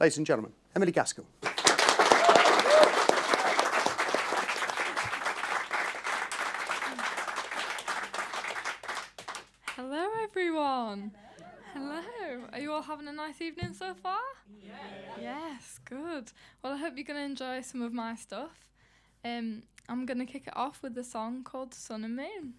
Ladies and gentlemen, Emily Gaskell. Hello everyone. Hello. Are you all having a nice evening so far? Yes, good. Well, I hope you're going to enjoy some of my stuff. I'm going to kick it off with a song called Sun and Moon.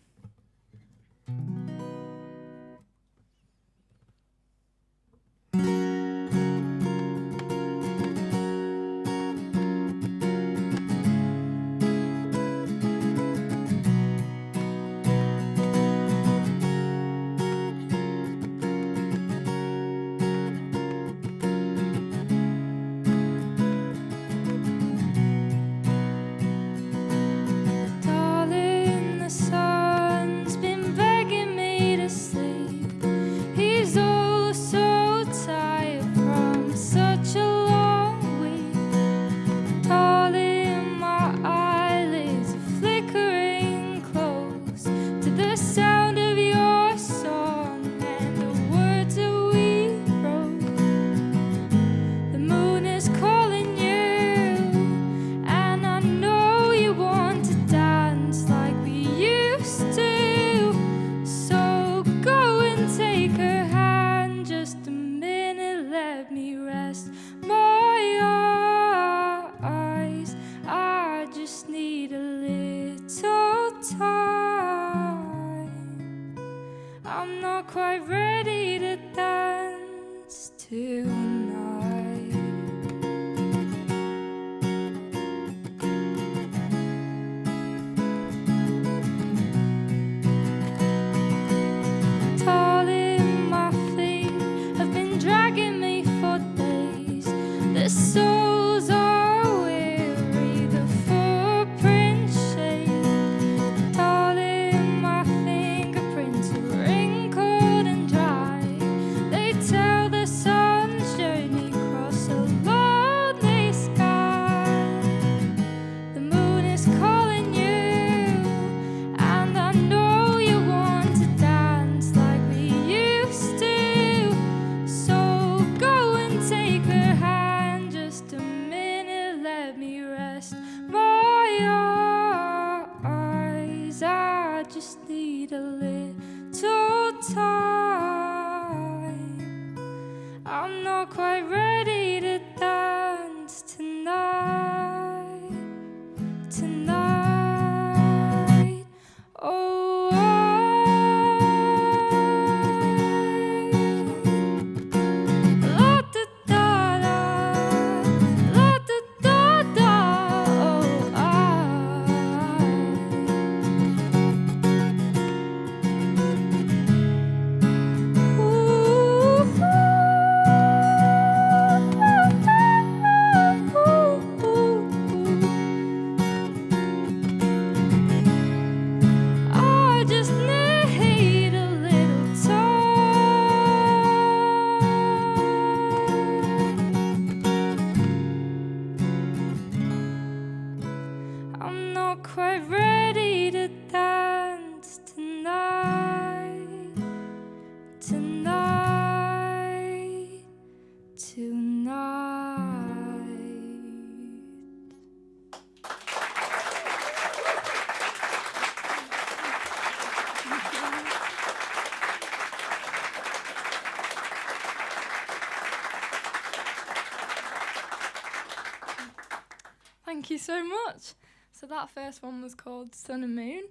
Thank you so much. So that first one was called Sun and Moon.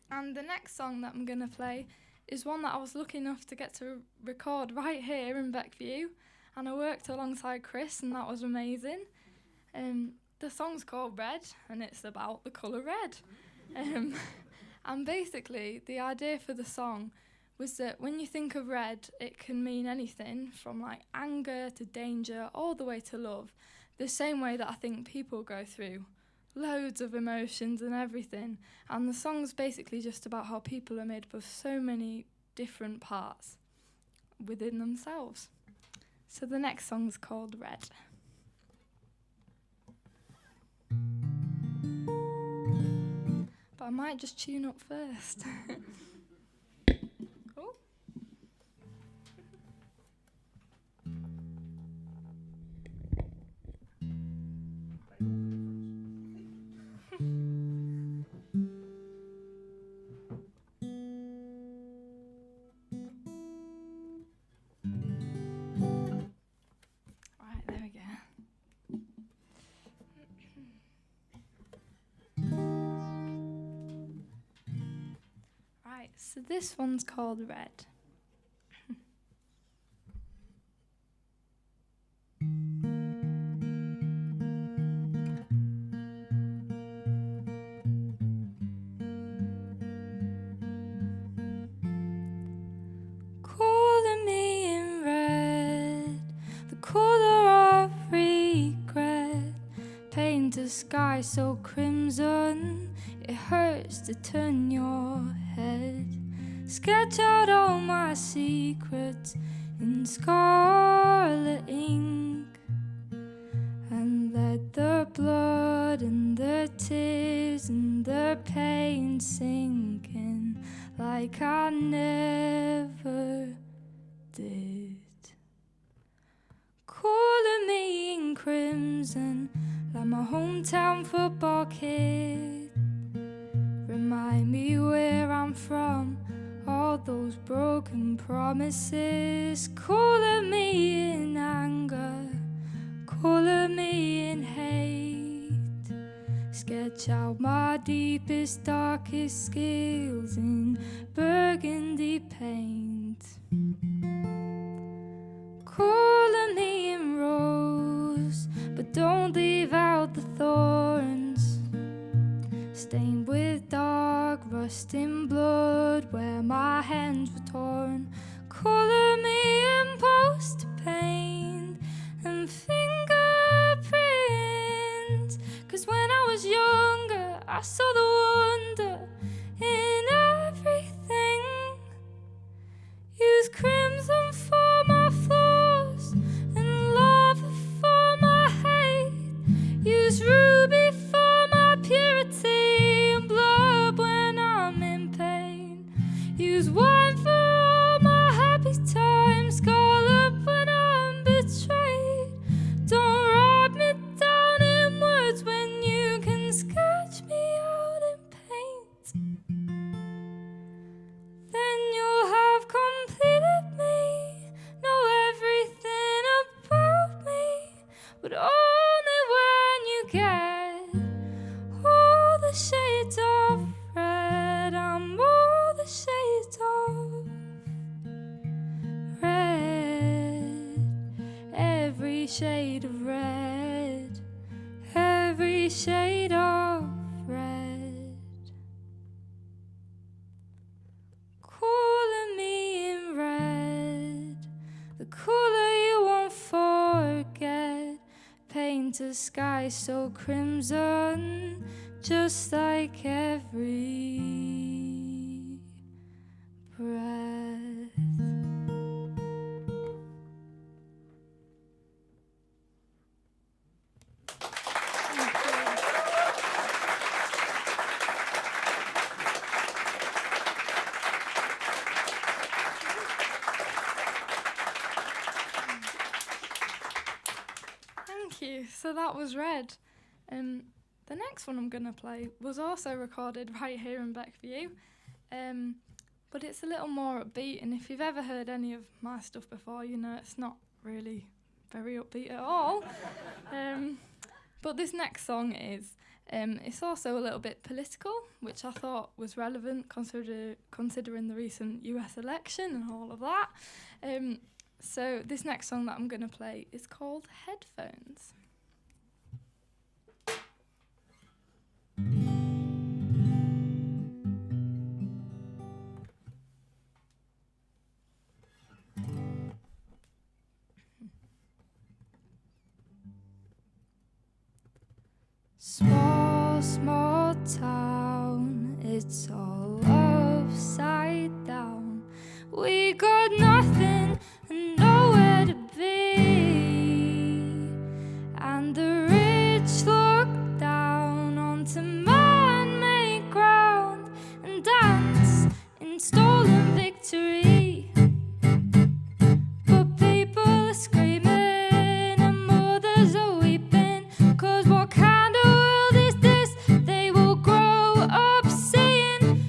And the next song that I'm going to play is one that I was lucky enough to get to record right here in Beckview. And I worked alongside Chris, and that was amazing. The song's called Red, and it's about the colour red. And basically, the idea for the song was that when you think of red, it can mean anything from like anger to danger all the way to love. The same way that I think people go through loads of emotions and everything. And the song's basically just about how people are made up of so many different parts within themselves. So the next song's called Red. But I might just tune up first. Oh. So this one's called Red. Calling me in red, the colour of regret. Paint the sky so crimson, it hurts to turn your head. Sketch out all my secrets in scarlet ink, and let the blood and the tears and the pain sink in like I never did. Calling me in crimson like my hometown football kid. Remind me where I'm from, all those broken promises. Calling me in anger, calling me in hate. Sketch out my deepest, darkest skills in burgundy paint. Calling me in rose, but don't leave out the thorns. Stained with dark, rusting blood where my hands were torn. Calling me in poster paint and fingerprints. 'Cause when I was younger, I saw the wonder in everything. Use crimson for my flaws and lava for my hate. Use ruby for my purity and blood when I'm in pain. Use wine for all my happy times, scarlet when I'm betrayed. Don't write me down in words when you can sketch me out in paint. Then you'll have completed me, know everything about me, but only when you get all the shades of red. I'm all the shades of red, every shade of red, every shade of red. Calling me in red, the colour you won't forget. Paint the sky so crimson, just like every breath. Thank you. So that was Red. The next one I'm going to play was also recorded right here in Beckview, but it's a little more upbeat, and if you've ever heard any of my stuff before, you know it's not really very upbeat at all. But this next song is. It's also a little bit political, which I thought was relevant considering the recent US election and all of that. So this next song that I'm going to play is called Headphones. Small, small town, it's all upside down. We got nothing and nowhere to be, and the rich look down onto man-made ground and dance in stolen victory. But people are screaming and mothers are weeping, 'cause what kind of world is this they will grow up seeing?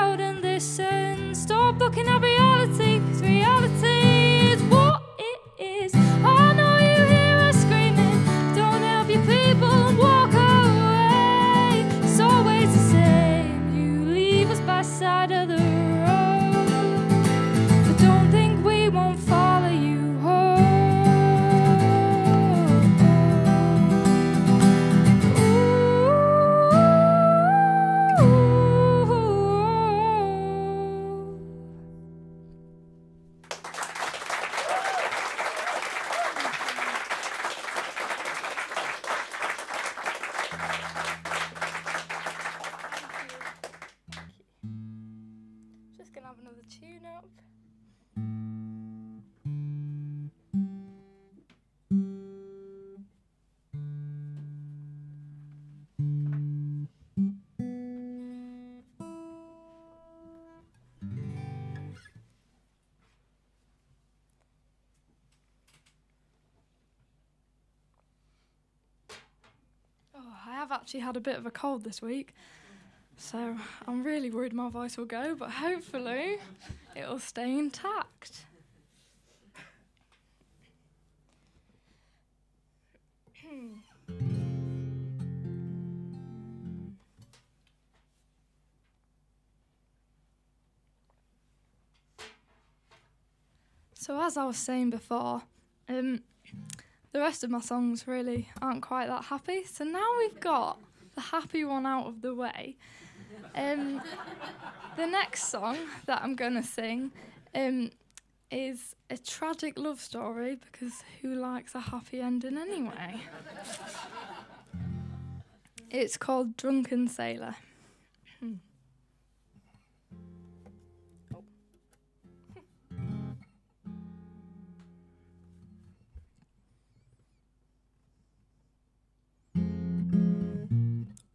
out and listen. Stop looking at reality, 'cause reality is what it is. I know you hear us screaming, don't help your people and walk away. It's always the same, you leave us by side of the road. But don't think we won't follow you home. Just gonna have another tune up. I have actually had a bit of a cold this week, so I'm really worried my voice will go, but hopefully it'll stay intact. So as I was saying before, the rest of my songs really aren't quite that happy. So now we've got the happy one out of the way. The next song that I'm going to sing is a tragic love story, because who likes a happy ending anyway? It's called Drunken Sailor.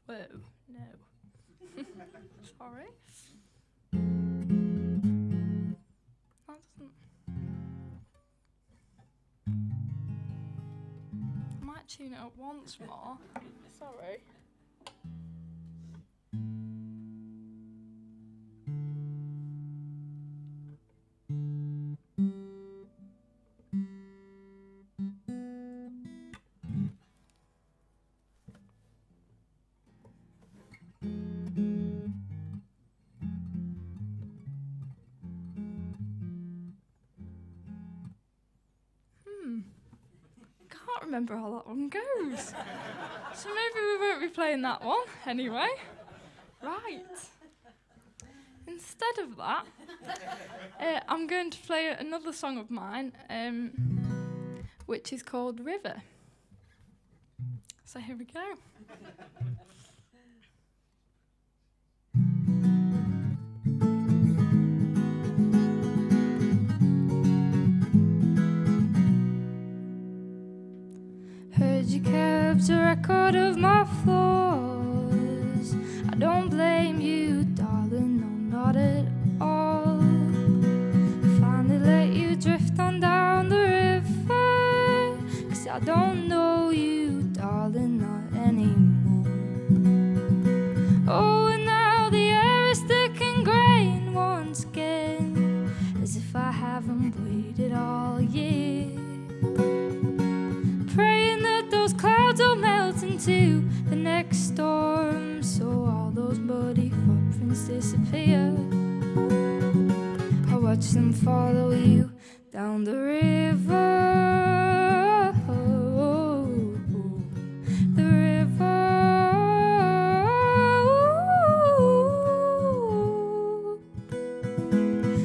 Whoa, no. Sorry. That doesn't... I might tune it up once more. Sorry. Can't remember how that one goes. So maybe we won't be playing that one anyway. Right. Instead of that, I'm going to play another song of mine, which is called River. So here we go. Heard you kept a record of my flaws. I don't blame you, darling, no, not at all. Finally let you drift on down the river, 'cause I don't know you, darling, not anymore. Oh, and now the air is thick and grey once again, as if I haven't waited all year. Praying that those clouds will melt into the next storm, so all those muddy footprints disappear. I watch them follow you down the river. The river.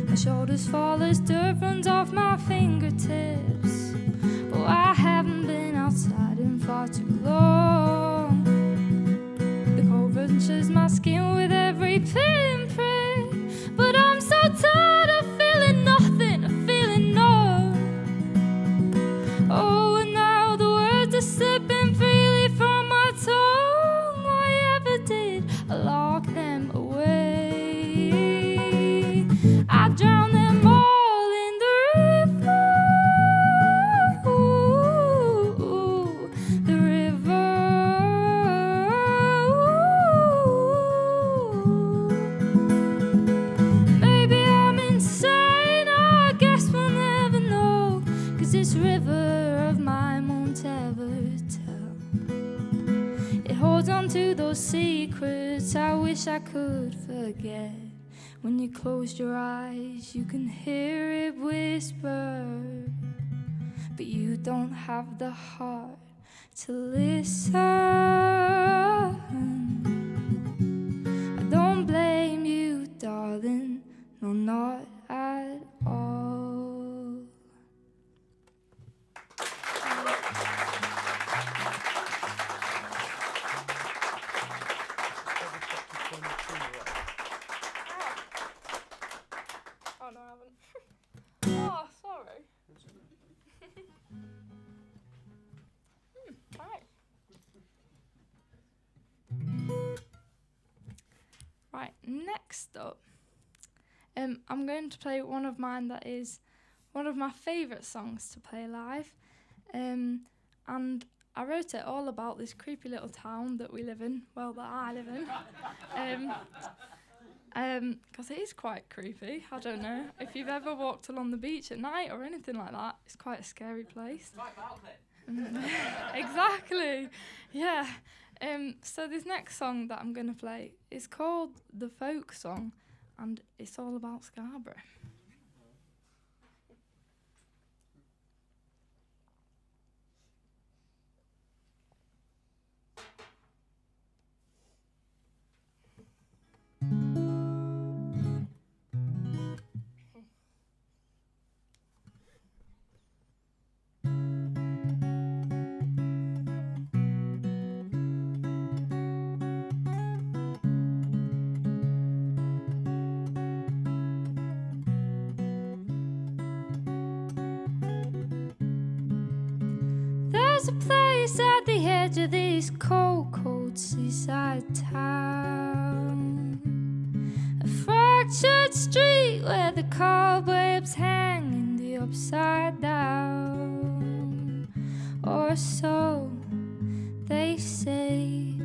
My shoulders fall as dirt runs off my fingertips. Oh, I haven't been outside in far too long. The cold wrenches my skin with every pinprick, but I'm so tired of feeling nothing, of feeling numb. Oh, and now the words are slipping freely from my tongue. Why ever did I lock them away? I drown them all in the river. The river. could forget. When you closed your eyes, you can hear it whisper, but you don't have the heart to listen. I don't blame you, darling, no, not at all. Oh no, I haven't. Oh, sorry. Right, next up, I'm going to play one of mine that is one of my favourite songs to play live, and I wrote it all about this creepy little town that we live in, well, that I live in, because it is quite creepy. I don't know if you've ever walked along the beach at night or anything like that. It's quite a scary place. Exactly, yeah. So this next song that I'm going to play is called The Folk Song, and it's all about Scarborough. There's a place at the edge of this cold, cold seaside town, a fractured street where the cobwebs hang in the upside down, or so they say.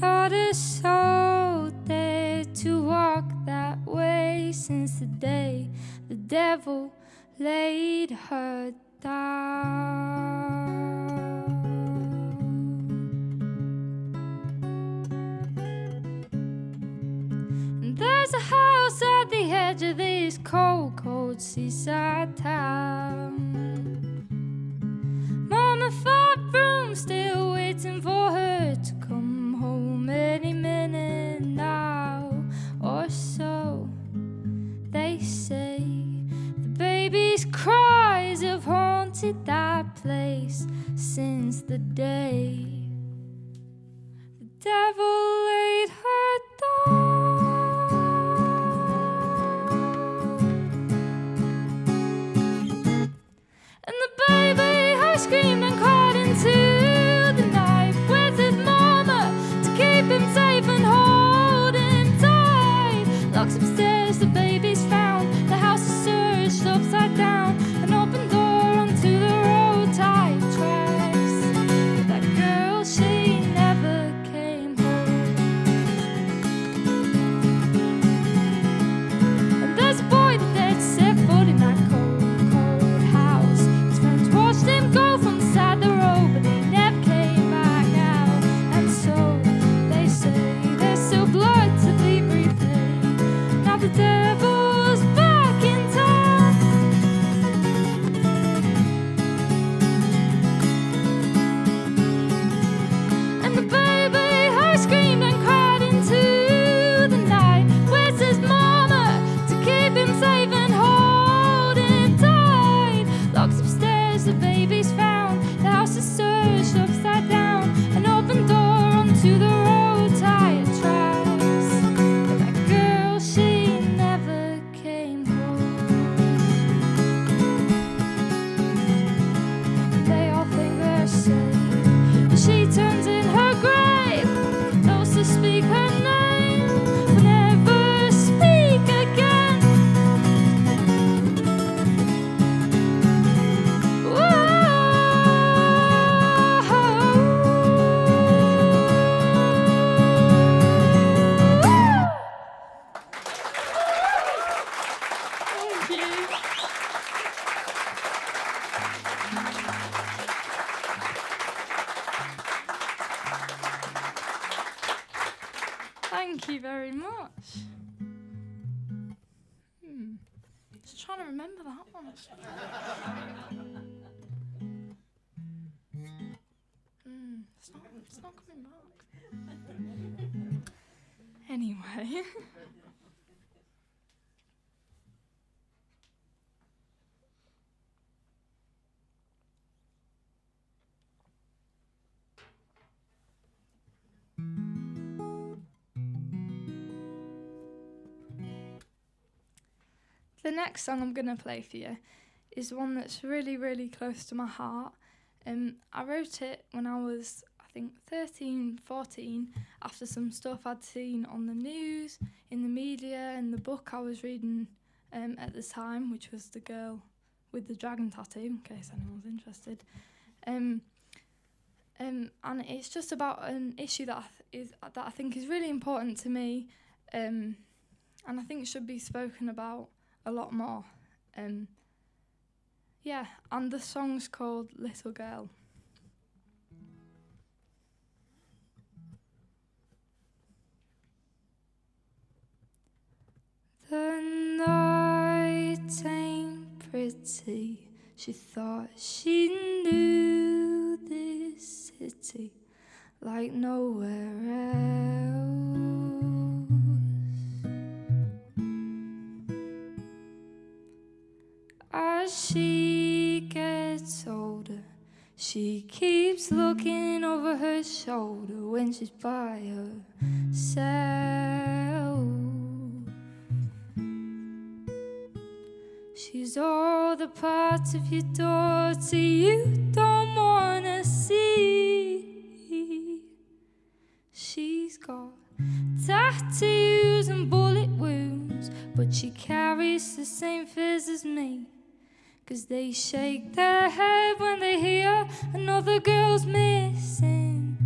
Not a soul dared to walk that way since the day the devil laid her down. And there's a house at the edge of this cold, cold seaside town. Mama 5 rooms still waiting for her to come home any minute now, or so they say. The baby's cries have haunted that place since the day the devil laid her down. And the baby has screamed and cried into the night with his mama to keep him safe and hold him tight. Locks upstairs, the baby's found. The house is searched upside down. An open door onto the road, tight tracks. But that girl, she never came home. And there's a boy that dared to set foot in that cold, cold house. His friends watched him go from the gosh. Just trying to remember that one. It's not coming back. Anyway. The next song I'm going to play for you is one that's really, really close to my heart. I wrote it when I was, I think, 13, 14, after some stuff I'd seen on the news, in the media, in the book I was reading at the time, which was The Girl with the Dragon Tattoo, in case anyone's interested. And it's just about an issue that I think is really important to me, and I think should be spoken about a lot more. And the song's called Little Girl. The night ain't pretty. She thought she knew this city like nowhere else. As she gets older, she keeps looking over her shoulder when she's by herself. She's all the parts of your daughter you don't wanna see. She's got tattoos and bullet wounds, but she carries the same fears as me. 'Cause they shake their head when they hear another girl's missing.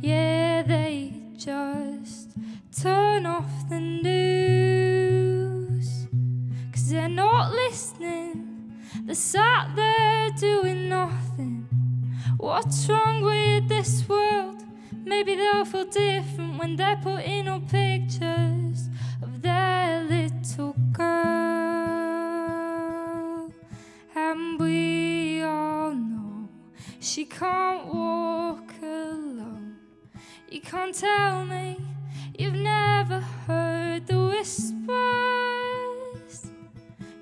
Yeah, they just turn off the news. 'Cause they're not listening, they're sat there doing nothing. What's wrong with this world? Maybe they'll feel different when they're putting up pictures of their little girl. And we all know she can't walk alone. You can't tell me you've never heard the whispers.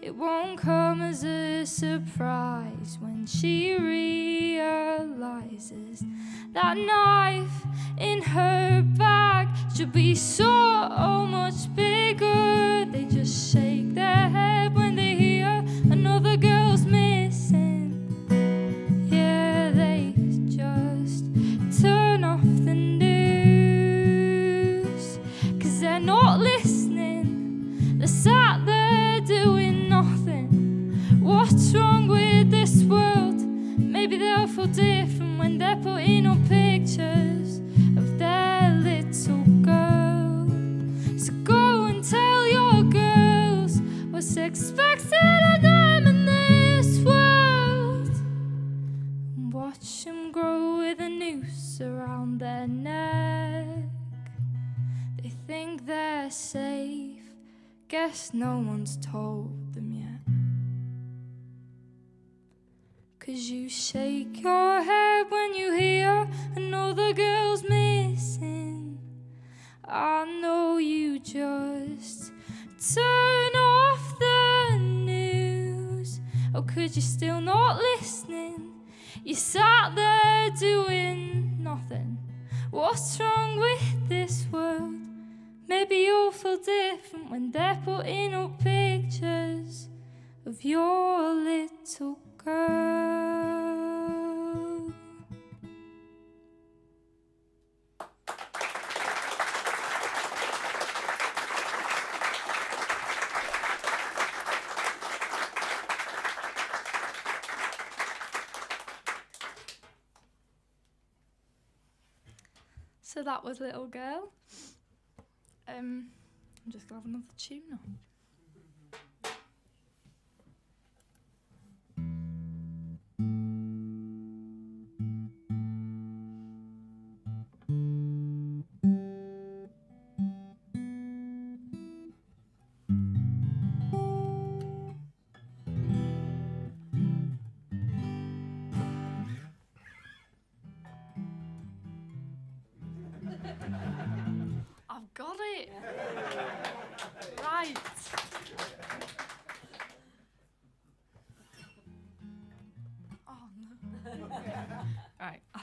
It won't come as a surprise when she realizes that knife in her bag should be so much bigger. They just shake their head when they hear another girl's missing. Yeah, they just turn off the news. 'Cause they're not listening, they're sat there doing nothing. What's wrong with this world? Maybe they'll feel different when they're putting up pictures of their little girl. So go and tell your girls what's expected of them in this world. And watch them grow with a noose around their neck. They think they're safe, guess no one's told them yet. 'Cause you shake your head when you hear another girl's missing. I know you just turn off the news. Oh, could you still not listening? You sat there doing nothing. What's wrong with this world? Maybe you'll feel different when they're putting up pictures of your little girl. So that was Little Girl. I'm just gonna have another tune on.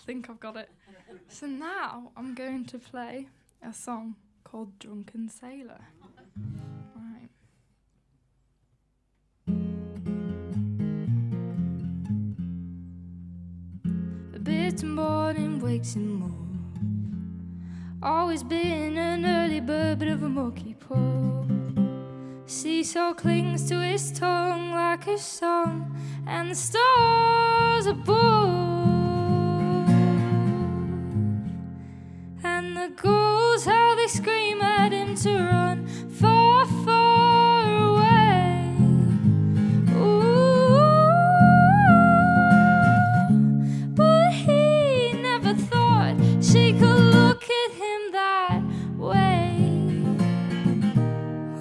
think I've got it. So now I'm going to play a song called Drunken Sailor. Right. A bitter morning wakes him more. Always been an early bird, bit of a mucky paw. Seesaw clings to his tongue like a song, and the stars above, and the gulls how they scream at him to run far, far away. Ooh, but he never thought she could look at him that way.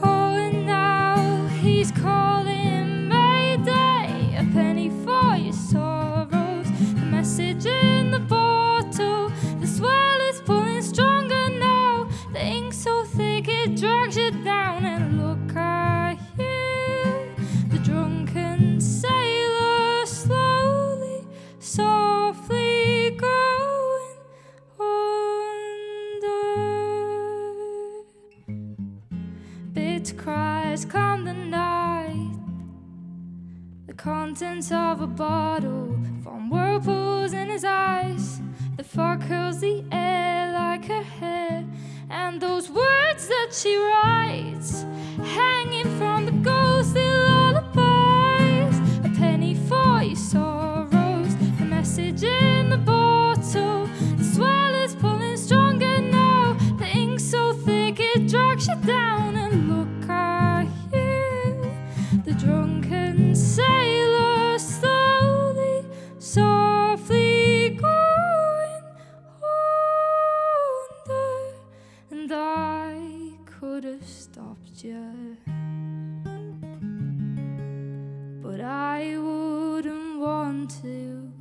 Oh, and now he's calling Mayday, a penny for your sorrows. The message in the bottle, the swell is pulling stronger now. The ink so thick it drags you down, and look at you, the drunken sailor, slowly, softly going under. Bitter cries calm the night, the contents of a bottle form whirlpools in his eyes. The fog curls the air like her hair, and those words that she writes, hanging from the ghostly lullabies. A penny for your sorrows, the message in the bottle. The swell is pulling stronger now, the ink so thick it drags you down, and look at you, the drunken sailor, slowly, softly going under. And I could have stopped you, but I wouldn't want to.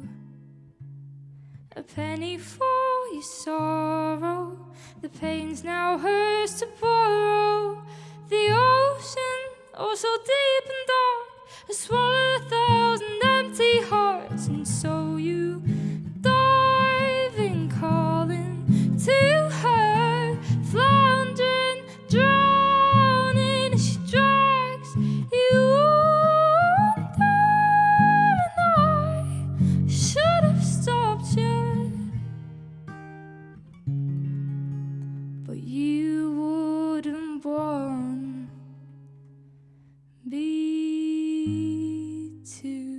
A penny for your sorrow, the pain's now hers to borrow. The ocean, oh so deep and dark, has swallowed 1,000 empty hearts, and so you dive in, calling to her, floundering, drowning as she drags you under. And I should have stopped you, but you wouldn't want me to.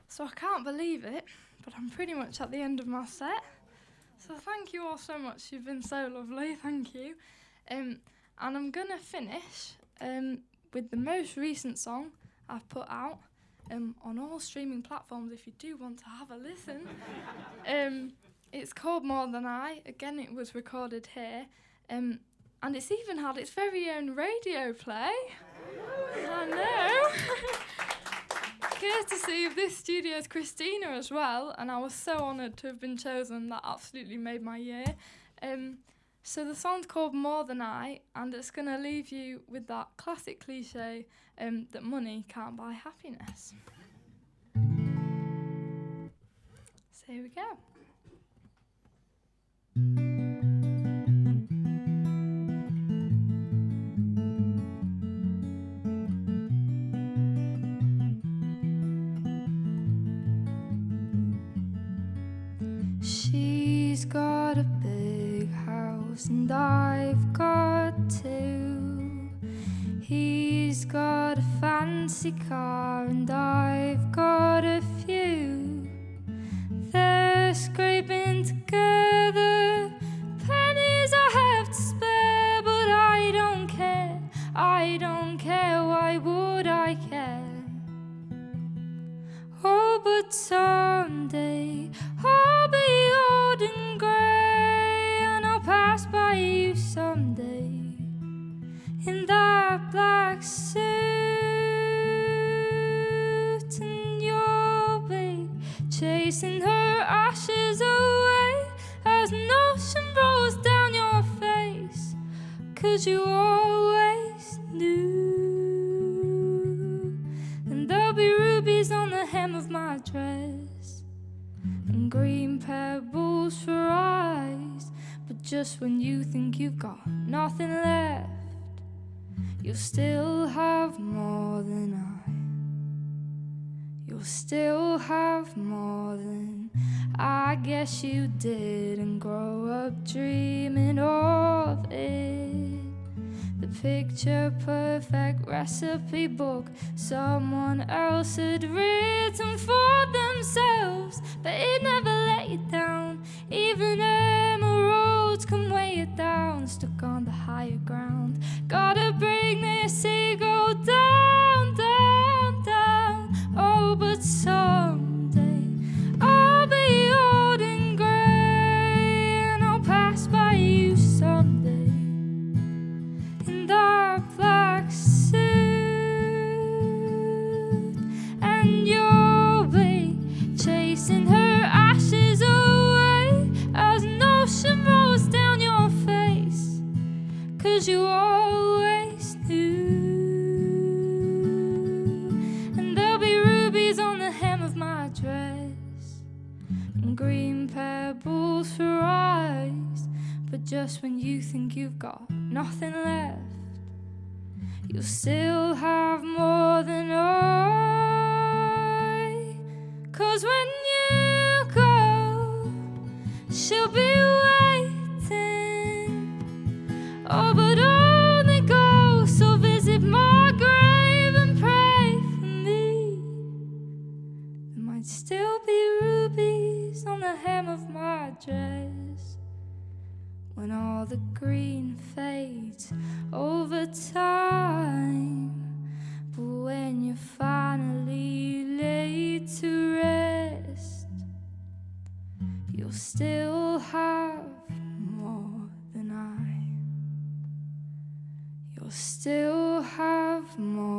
So I can't believe it, but I'm pretty much at the end of my set. So thank you all so much. You've been so lovely. Thank you. And I'm going to finish with the most recent song I've put out on all streaming platforms if you do want to have a listen. It's called More Than I. Again, it was recorded here. And it's even had its very own radio play. I know. Courtesy of this studio's Christina as well, and I was so honoured to have been chosen. That absolutely made my year. So the song's called More Than I, and it's going to leave you with that classic cliche that money can't buy happiness. So here we go. She's got a big house and I've got two. He's got a fancy car and I've got a few. They're scraping together pennies I have to spare, but I don't care, I don't care, why would I care? Oh, but someday I'll be old and grey, and I'll pass by you someday in that black suit, and you'll be chasing her ashes away. 'cause you always knew. And there'll be rubies on the hem of my dress, and green pebbles for eyes. But just when you think you've got nothing left, you'll still have more than I. You'll still have more than I guess you didn't grow up dreaming of it. The picture perfect recipe book someone else had written for themselves, but it never let you down. Even emeralds can weigh it down, stuck on the higher ground. Gotta bring this ego down, down, down. Oh, but someday I'll be old and grey, and I'll pass by you someday in dark black suit, and you'll be chasing her ashes away as an ocean rolls down your face, 'cause you always knew. And there'll be rubies on the hem of my dress, and green pebbles for eyes. But just when you think you've got nothing left, you'll still have more than I. 'Cause when you go, she'll be waiting. Oh, but only go, so visit my grave and pray for me. There might still be rubies on the hem of my dress when all the green fades over time. But when you're finally laid to rest, you'll still have more than I. You'll still have more